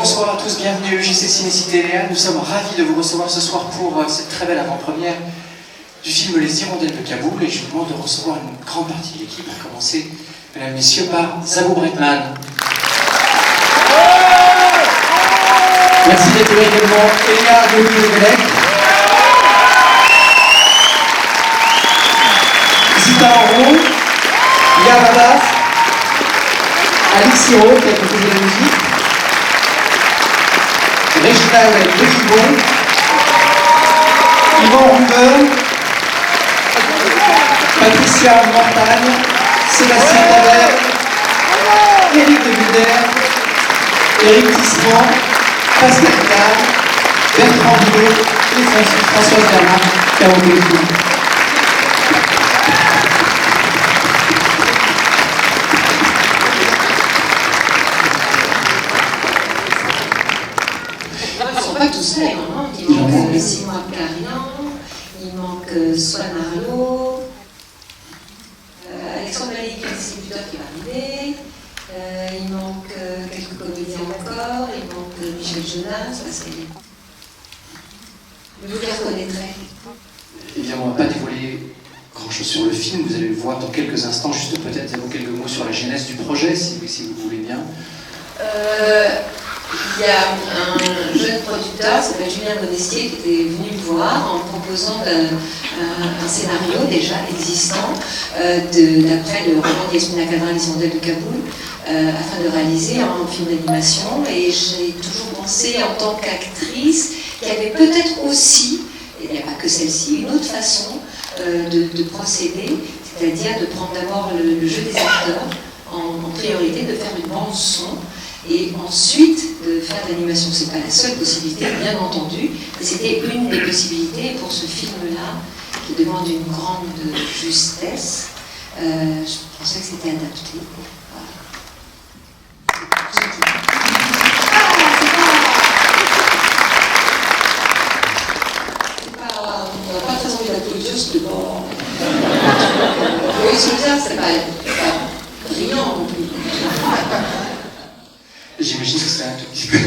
bonsoir à tous, bienvenue au JC Cinécité Léa. Nous sommes ravis de vous recevoir ce soir pour cette très belle avant-première du film Les Hirondelles de Kaboul, et je vous demande de recevoir une grande partie de l'équipe, à commencer, mesdames et messieurs, par Zabou Bretman. Merci d'être là également, Elia Goulou-Levelec. Zita Enro, Lia Babas, Alice Siro, qui a composé la musique, Réginald Defibon, Yvan Ruben, Patricia Montagne, Sébastien Tabert, Éric de Buder, Éric Tisserand, Pascal Kahn, Bertrand Bidot et Françoise Bernard qui a envoyé le film. Pas tous là, il manque Simon Carian, il manque Swan Arlo, Alexandre Mallet, qui est le distributeur qui va arriver, il manque quelques comédiens encore, il manque Michel Jonas, parce que vous les reconnaîtrez. Eh bien, on ne va pas dévoiler grand-chose sur le film, vous allez le voir dans quelques instants, juste peut-être quelques mots sur la genèse du projet, si vous voulez bien. Il y a un jeune producteur, qui s'appelle Julien Monestier, qui était venu me voir en proposant un scénario déjà existant d'après le roman d'Yasmina Khadra, Les Hirondelles de Kaboul, afin de réaliser un film d'animation. Et j'ai toujours pensé en tant qu'actrice qu'il y avait peut-être aussi, et il n'y a pas que celle-ci, une autre façon de procéder, c'est-à-dire de prendre d'abord le jeu des acteurs en priorité, de faire une bande son, et ensuite de faire de l'animation. C'est pas la seule possibilité, bien entendu, mais c'était une des possibilités. Pour ce film-là, qui demande une grande justesse, je pensais que c'était adapté. Voilà. On n'a pas très envie d'applaudir, c'était pas... Oui, je veux dire, c'est pas brillant non plus. J'imagine que c'est un tout petit peu,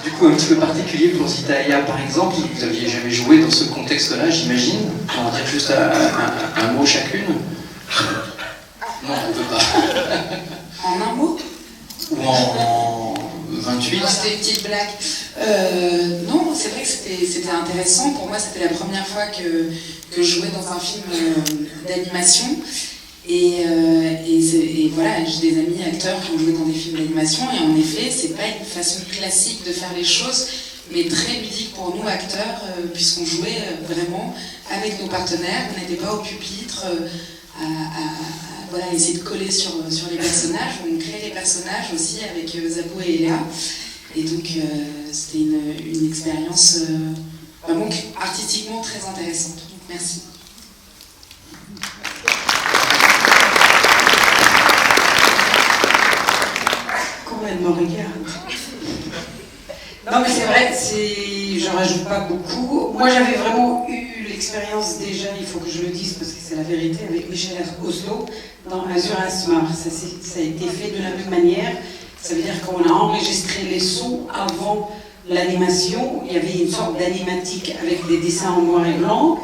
du coup, un petit peu particulier pour Zita Aya, par exemple. Vous n'aviez jamais joué dans ce contexte-là, j'imagine. On va dire juste un mot chacune. Non, on ne peut pas. En un mot? Ou en 28. C'était une petite blague. Non, c'est vrai que c'était intéressant. Pour moi, c'était la première fois que je jouais dans un film d'animation. Et voilà, j'ai des amis acteurs qui ont joué dans des films d'animation, et en effet, c'est pas une façon classique de faire les choses, mais très ludique pour nous acteurs, puisqu'on jouait vraiment avec nos partenaires. On n'était pas au pupitre à essayer de coller sur les personnages. On créait les personnages aussi avec Zabou et Elia, et donc c'était une expérience vraiment artistiquement très intéressante. Donc merci. Elle me regarde. Non mais c'est vrai, je rajoute pas beaucoup. Moi j'avais vraiment eu l'expérience déjà, il faut que je le dise parce que c'est la vérité, avec Michel Oslo dans Azur Asmar. Ça a été fait de la même manière. Ça veut dire qu'on a enregistré les sons avant l'animation. Il y avait une sorte d'animatique avec des dessins en noir et blanc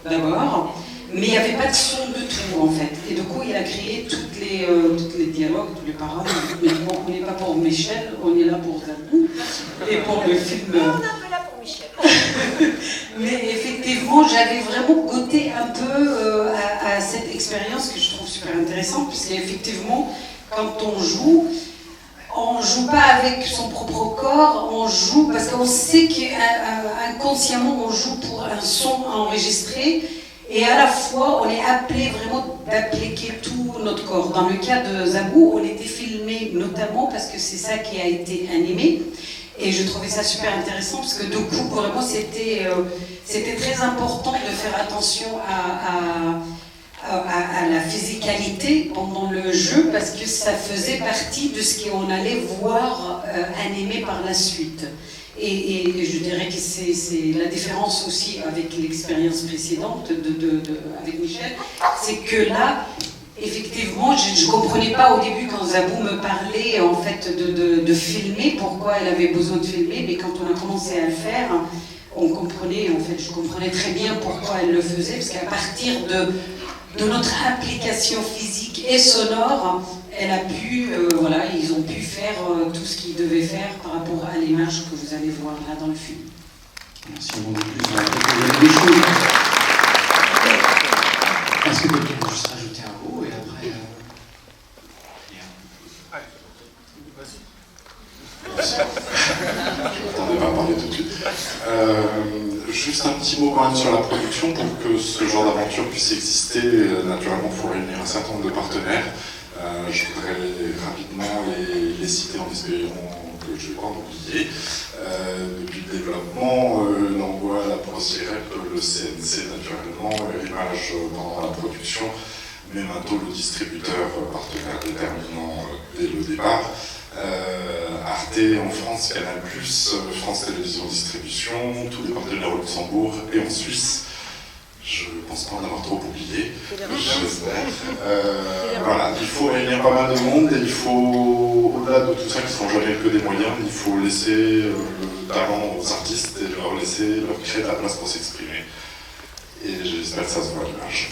d'abord. Mais il n'y avait pas de son de tout en fait. Et du coup, il a créé tous les dialogues, tous les paroles. Mais bon, on n'est pas pour Michel, on est là pour Zabou. Et pour le film. On est un peu là pour Michel. Mais effectivement, j'avais vraiment goûté un peu à cette expérience que je trouve super intéressante, puisqu'effectivement, quand on joue pas avec son propre corps, on joue parce qu'on sait qu'inconsciemment, on joue pour un son enregistré. Et à la fois, on est appelé vraiment d'appliquer tout notre corps. Dans le cas de Zabou, on était filmé notamment parce que c'est ça qui a été animé. Et je trouvais ça super intéressant parce que du coup, vraiment, c'était très important de faire attention à la physicalité pendant le jeu, parce que ça faisait partie de ce qu'on allait voir animé par la suite. Et je dirais que c'est la différence aussi avec l'expérience précédente avec Michel, c'est que là, Effectivement, je ne comprenais pas au début quand Zabou me parlait en fait de filmer, pourquoi elle avait besoin de filmer, mais quand on a commencé à le faire, on comprenait, en fait, je comprenais très bien pourquoi elle le faisait, parce qu'à partir de notre implication physique et sonore, elle a pu, voilà, ils ont pu faire tout ce qu'ils devaient faire par rapport à l'image que vous allez voir là dans le film. Si on demande plus, on va peut-être des choses. Est-ce que quelqu'un peut juste rajouter un mot et après. Attendez, pas parler tout de suite. Juste un petit mot quand même sur la production. Pour que ce genre d'aventure puisse exister, naturellement, il faut réunir un certain nombre de partenaires. Je voudrais rapidement les citer en espérant que je ne vais pas en oublier. Depuis le développement, l'envoi, la ProCirep, le CNC naturellement, l'image dans la production, Memento, le distributeur partenaire déterminant dès le départ. Arte en France, Canal+, France Télévisions Distribution, tous les partenaires au Luxembourg et en Suisse. Je ne pense pas en avoir trop oublié, j'espère. Voilà, il faut réunir pas mal de monde et il faut, au-delà de tout ça qui ne sont jamais que des moyens, il faut laisser le talent aux artistes et leur créer de la place pour s'exprimer. Et j'espère que ça se voit à l'image.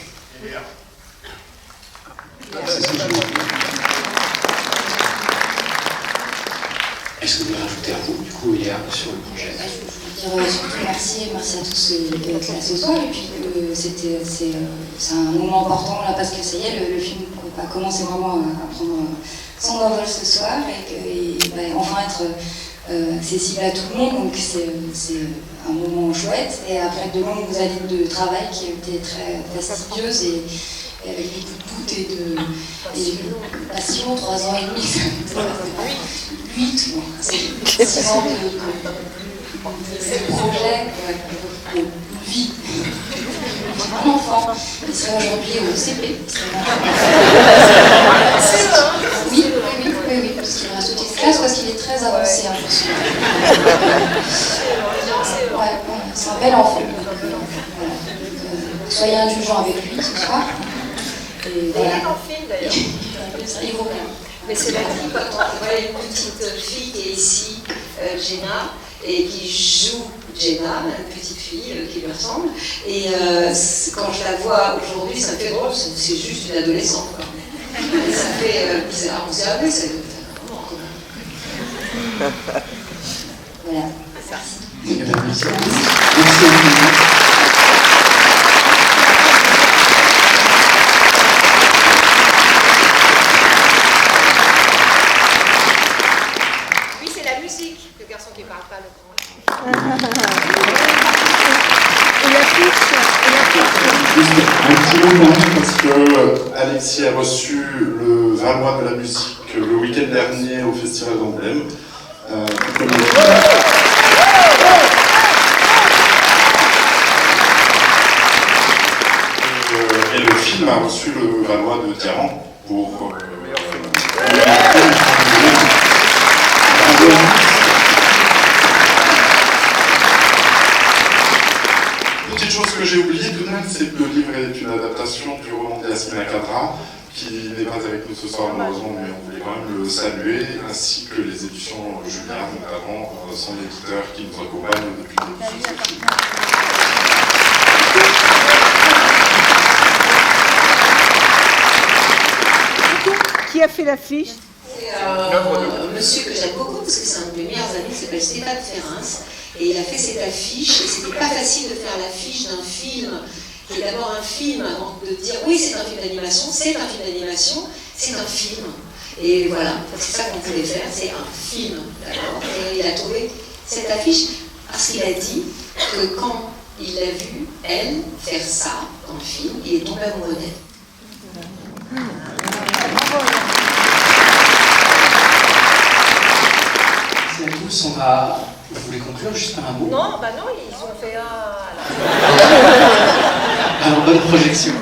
Est-ce que vous voulez rajouter un mot, du coup, Léa, sur le projet? Je veux dire surtout merci à tous d'être là ce soir. Et puis c'est un moment important là parce que ça y est, le film va commencer vraiment à prendre son envol ce soir et qu'il va enfin être accessible à tout le monde. Donc c'est un moment chouette. Et après de longues années de travail qui ont été très fastidieuses et avec beaucoup de doutes et de passion, 3 ans et demi, 8, bon, c'est 6 ans de projet, de vie. Un enfant, il serait aujourd'hui au CP. Oui, parce qu'il reste une petite classe, parce qu'il est très avancé. C'est un bel enfant. Soyez indulgents avec lui ce soir. Il est en film d'ailleurs. Il vaut bien. Mais cela dit, quand on voit une petite fille qui est ici, Jenna, et qui joue Jenna, une petite fille qui lui ressemble, et quand je la vois aujourd'hui, ça me fait drôle, c'est juste une adolescente. Quoi. Et ça fait bizarre, on se dit, ah oui, ça doit être vraiment commun. Voilà. Merci. Merci. Le garçon qui parle pas le grand. Juste un petit mot quand même parce que Alexis a reçu le Valois de la musique le week-end dernier au Festival d'Emblème. Et le film a reçu le Valois de Diamant pour petite chose que j'ai oublié tout de même, c'est que le livre est une adaptation du roman de Yasmina Khadra, qui n'est pas avec nous ce soir malheureusement, mais on voulait quand même le saluer, ainsi que les éditions Julien, notamment son éditeur qui nous accompagne depuis le début de ce film. Qui a fait l'affiche? C'est un monsieur que j'aime beaucoup parce que c'est un de mes meilleurs amis qui s'appelle Stéphane Ferrins et il a fait cette affiche et c'était pas facile de faire l'affiche d'un film qui est d'abord un film avant de dire oui c'est un film d'animation, c'est un film d'animation, c'est un film et voilà, c'est ça qu'on voulait faire, c'est un film d'abord et il a trouvé cette affiche parce qu'il a dit que quand il a vu elle faire ça dans le film, il est tombé amoureux d'elle. Merci à tous. On va. Vous voulez conclure juste par un mot? Non, bah non, ils ont fait un. Alors, bonne projection.